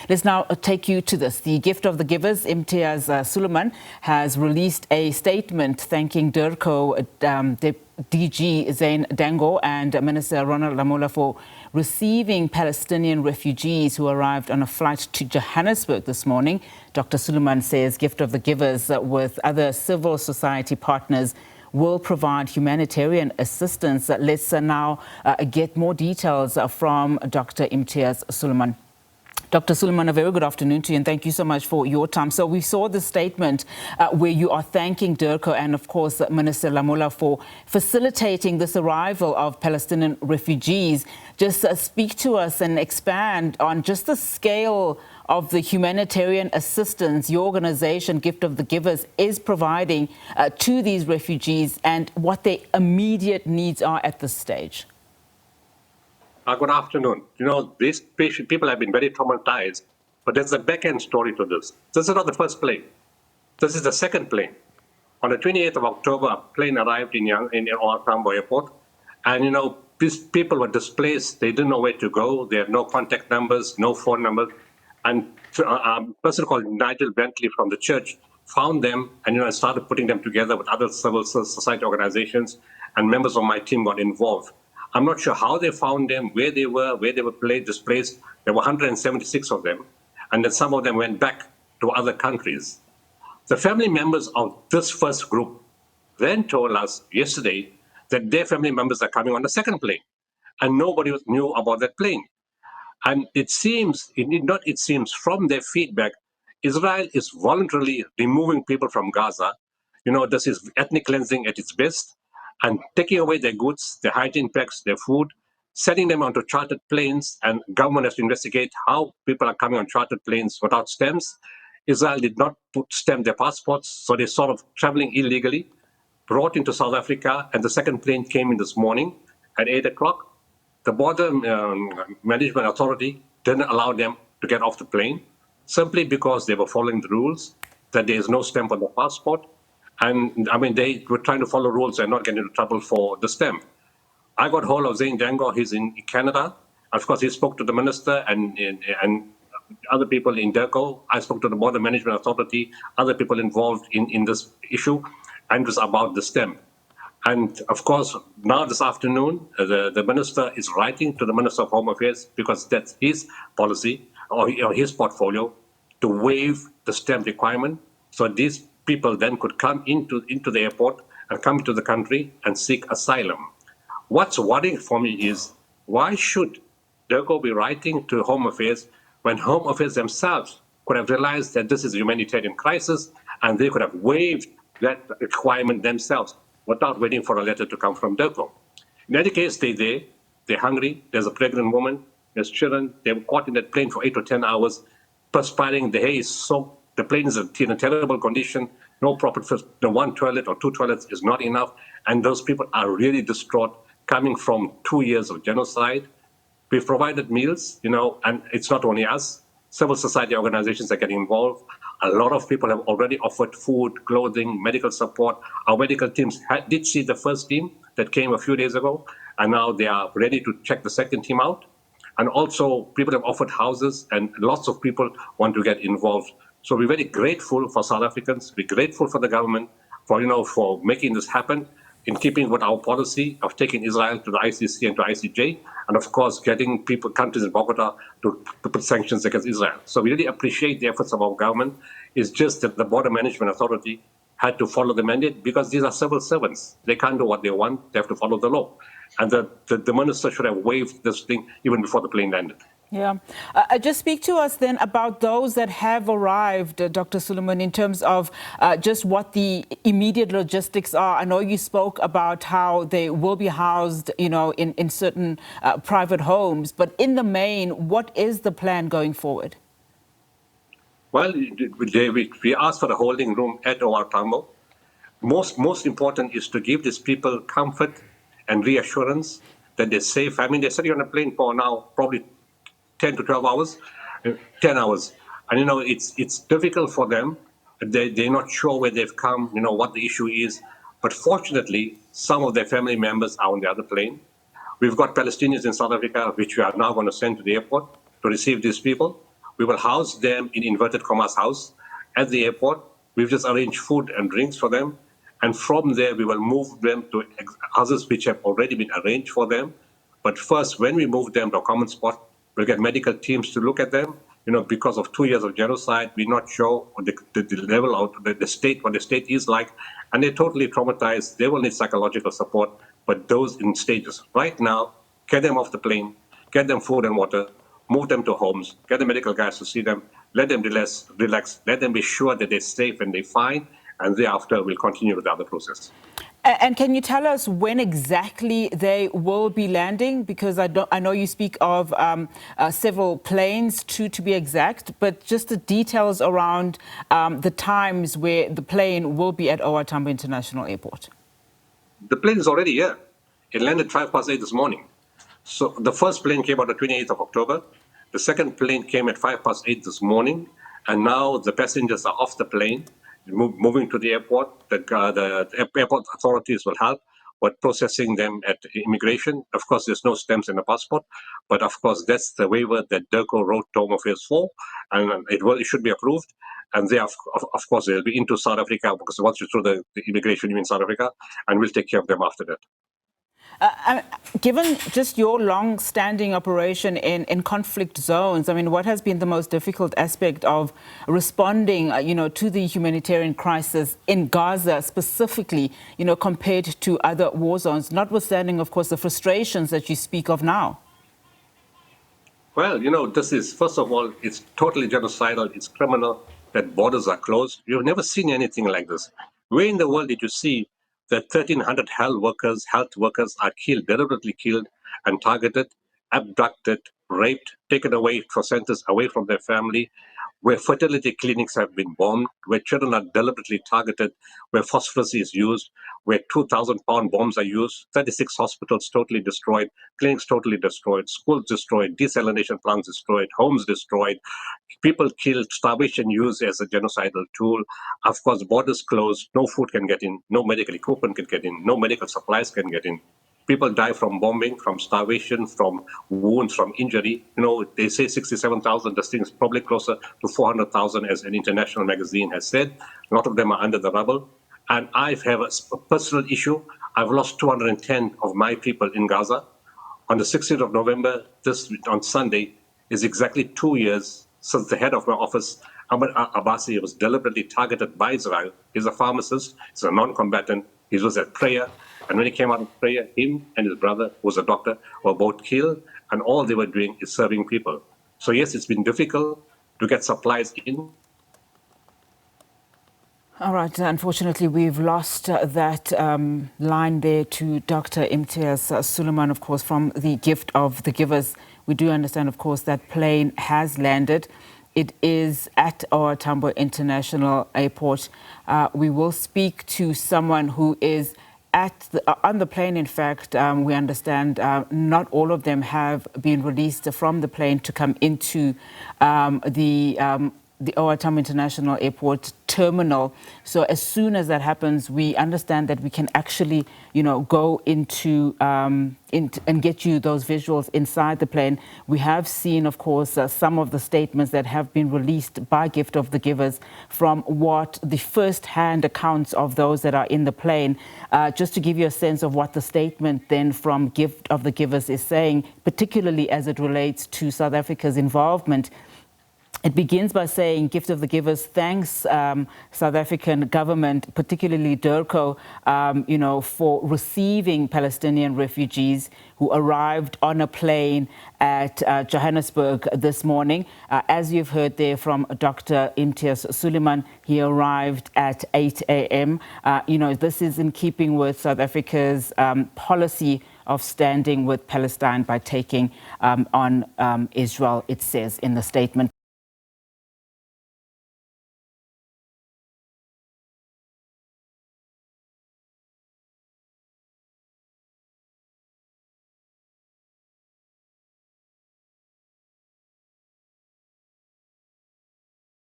Let's now take you to this. The gift of the Givers, Imtiaz Sooliman, has released a statement thanking DIRCO DG Zane Dangor and Minister Ronald Lamola for receiving Palestinian refugees who arrived on a flight to Johannesburg this morning. Dr. Sooliman says gift of the Givers, with other civil society partners, will provide humanitarian assistance. Let's now get more details from Dr. Imtiaz Sooliman. Dr. Sooliman, a very good afternoon to you, and thank you so much for your time. So we saw the statement where you are thanking DIRCO and, of course, Minister Lamola for facilitating this arrival of Palestinian refugees. Just speak to us and expand on just the scale of the humanitarian assistance your organization, Gift of the Givers, is providing to these refugees and what their immediate needs are at this stage. Good afternoon. You know, these people have been very traumatized, but there's a back-end story to this. This is not the first plane. This is the second plane. On the 28th of October, a plane arrived in Tambo Airport, and, you know, these people were displaced. They didn't know where to go. They had no contact numbers, no phone numbers. And a person called Nigel Bentley from the church found them and, you know, started putting them together with other civil society organizations, and members of my team got involved. I'm not sure how they found them, where they were displaced. There were 176 of them, and then some of them went back to other countries. The family members of this first group then told us yesterday that their family members are coming on the second plane, and nobody knew about that plane. And it seems from their feedback, Israel is voluntarily removing people from Gaza. You know, this is ethnic cleansing at its best, and taking away their goods, their hygiene packs, their food, sending them onto chartered planes, and government has to investigate how people are coming on chartered planes without stamps. Israel did not stamp their passports, so they're sort of traveling illegally, brought into South Africa, and the second plane came in this morning at 8 o'clock. The border management authority didn't allow them to get off the plane, simply because they were following the rules, that there is no stamp on the passport. And I mean, they were trying to follow rules and not get into trouble for the stamp. I got hold of Zane Dangor. He's in Canada. Of course, he spoke to the minister and other people in DIRCO. I spoke to the Border Management Authority, other people involved in this issue, and it was about the stamp. And of course, now this afternoon, the minister is writing to the Minister of Home Affairs, because that's his policy or his portfolio, to waive the stamp requirement, so these people then could come into the airport and come to the country and seek asylum. What's worrying for me is, why should DIRCO be writing to Home Affairs when Home Affairs themselves could have realized that this is a humanitarian crisis and they could have waived that requirement themselves without waiting for a letter to come from DIRCO? In any case, they're hungry, there's a pregnant woman, there's children, they were caught in that plane for 8 or 10 hours, perspiring, the haze soaked. The plane is in a terrible condition, no proper food, the one toilet or two toilets is not enough, and those people are really distraught, coming from 2 years of genocide. We've provided meals, you know, and it's not only us. Civil society organizations are getting involved. A lot of people have already offered food, clothing, medical support. Our medical teams did see the first team that came a few days ago, and now they are ready to check the second team out. And also, people have offered houses, and lots of people want to get involved. So we're very grateful for South Africans. We're grateful for the government for making this happen, in keeping with our policy of taking Israel to the ICC and to ICJ, and of course getting countries in Bogota to put sanctions against Israel. So we really appreciate the efforts of our government. It's just that the Border Management Authority had to follow the mandate, because these are civil servants. They can't do what they want. They have to follow the law. And the minister should have waived this thing even before the plane landed. Yeah. Just speak to us then about those that have arrived, Dr. Sooliman, in terms of just what the immediate logistics are. I know you spoke about how they will be housed, you know, in certain private homes, but in the main, what is the plan going forward? Well, we asked for a holding room at OR Tambo. Most important is to give these people comfort and reassurance that they're safe. I mean, they're sitting on a plane for now probably 10 to 12 hours, 10 hours. And, you know, it's difficult for them. They're not sure where they've come, you know, what the issue is. But fortunately, some of their family members are on the other plane. We've got Palestinians in South Africa, which we are now going to send to the airport to receive these people. We will house them in inverted commas house at the airport. We've just arranged food and drinks for them. And from there, we will move them to houses which have already been arranged for them. But first, when we move them to a common spot, we'll get medical teams to look at them. Because of 2 years of genocide, we're not sure the level of the state, what the state is like. And they're totally traumatized. They will need psychological support, but those in stages. Right now, get them off the plane, get them food and water, move them to homes, get the medical guys to see them, let them relax, let them be sure that they're safe and they're fine, and thereafter we'll continue with the other process. And can you tell us when exactly they will be landing? Because I know you speak of several planes, 2 to be exact, but just the details around the times where the plane will be at OR Tambo International Airport. The plane is already here. It landed 8:05 this morning. So the first plane came on the 28th of October. The second plane came at 8:05 this morning. And now the passengers are off the plane, moving to the airport. The airport authorities will help with processing them at immigration. Of course, there's no stamps in the passport, but of course, that's the waiver that DIRCO wrote to Home Affairs for, and it should be approved. And they, of course, they'll be into South Africa, because once you're through the immigration, you're in South Africa, and we'll take care of them after that. Given just your long-standing operation in conflict zones, I mean, what has been the most difficult aspect of responding, to the humanitarian crisis in Gaza specifically, compared to other war zones, notwithstanding, of course, the frustrations that you speak of now? Well, this is, first of all, it's totally genocidal. It's criminal that borders are closed. You've never seen anything like this. Where in the world did you see that 1,300 health workers are killed, deliberately killed and targeted, abducted, raped, taken away for centers away from their family, where fertility clinics have been bombed, where children are deliberately targeted, where phosphorus is used, where 2,000-pound bombs are used, 36 hospitals totally destroyed, clinics totally destroyed, schools destroyed, desalination plants destroyed, homes destroyed, people killed, starvation used as a genocidal tool. Of course, borders closed, no food can get in, no medical equipment can get in, no medical supplies can get in. People die from bombing, from starvation, from wounds, from injury. They say 67,000. This thing is probably closer to 400,000, as an international magazine has said. A lot of them are under the rubble. And I have a personal issue. I've lost 210 of my people in Gaza. On the 16th of November, on Sunday, is exactly 2 years since the head of my office, Ahmed Abbasi, was deliberately targeted by Israel. He's a pharmacist. He's a non-combatant. He was at prayer. And when he came out of prayer, him and his brother, who was a doctor, were both killed. And all they were doing is serving people. So yes, it's been difficult to get supplies in. All right. Unfortunately, we've lost that line there to Dr. Imtiaz Sooliman, of course, from the Gift of the Givers. We do understand, of course, that plane has landed. It is at OR Tambo International Airport. We will speak to someone who is on the plane. In fact, we understand not all of them have been released from the plane to come into the OR Tambo International Airport terminal. So as soon as that happens, we understand that we can actually, go into and get you those visuals inside the plane. We have seen, of course, some of the statements that have been released by Gift of the Givers from what the first-hand accounts of those that are in the plane. Just to give you a sense of what the statement then from Gift of the Givers is saying, particularly as it relates to South Africa's involvement. It begins by saying Gift of the Givers thanks South African government, particularly DIRCO, for receiving Palestinian refugees who arrived on a plane at Johannesburg this morning. As you've heard there from Dr. Imtiaz Sooliman, he arrived at 8 a.m. This is in keeping with South Africa's policy of standing with Palestine by taking on Israel, it says in the statement.